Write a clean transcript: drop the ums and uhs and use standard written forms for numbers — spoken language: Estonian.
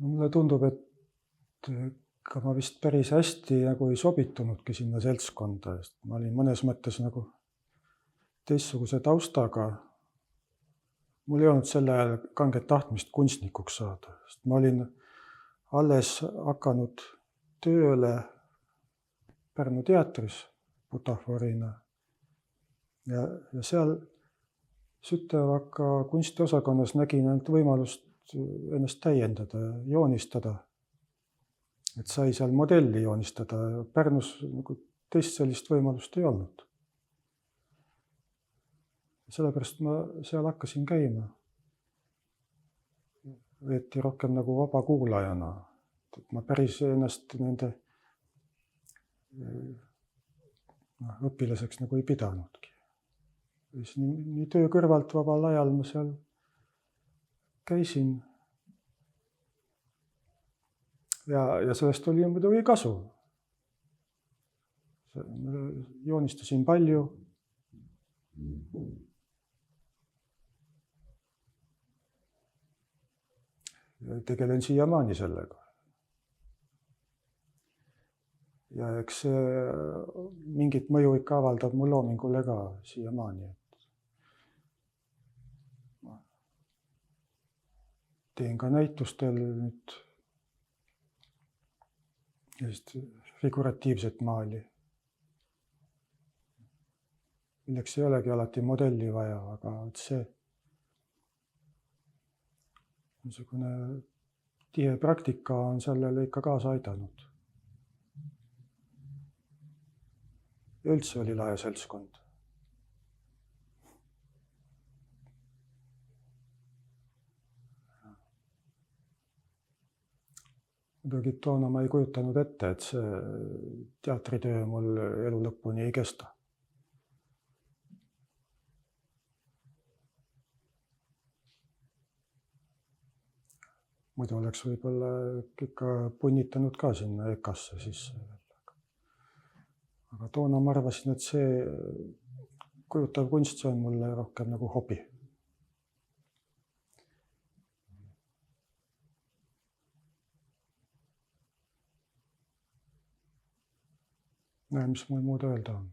No mulle tundub, et ega ma vist päris hästi nagu ei sobitunudki sinna seltskonda, sest ma olin mõnes mõttes nagu teistsuguse taustaga. Mul ei olnud sel ajal kanget tahtmist kunstnikuks saada, sest ma olin alles hakanud tööle Pärnu teatris butafoorina ja seal Sütevaka kunstiosakonnas nägin ainult võimalust ennast täiendada ja joonistada. Et sai seal modelli joonistada. Pärnus nagu teist sellist võimalust ei olnud. Sellepärast ma seal hakkasin käima. Veeti rohkem nagu vabakuulajana. Et ma päris ennast nende õpilaseks nagu ei pidanudki. Nii töö kõrvalt vabal ajal ma seal käisin. Ja sellest oli muidugi kasu. Joonistasin palju. Ja tegelen siiamaani sellega. Ja eks see mingit mõju ikka avaldab mu loomingule ka siiamaani. Teen ka näitustel nüüd figuratiivset maali. Milleks ei olegi alati modelli vaja, aga see niisugune tihe praktika on sellele ikka kaasa aidanud. Ja üldse oli lahe seltskond. Muidugi toona ma ei kujutanud ette, et see teatritöö mul elu lõpuni ei kesta. Muidu oleks võib-olla ikka punnitanud ka sinna EKA-sse sisse. Aga toona ma arvasin, et see kujutav kunst, see on mulle rohkem nagu hobi. Mis mul muud öelda on?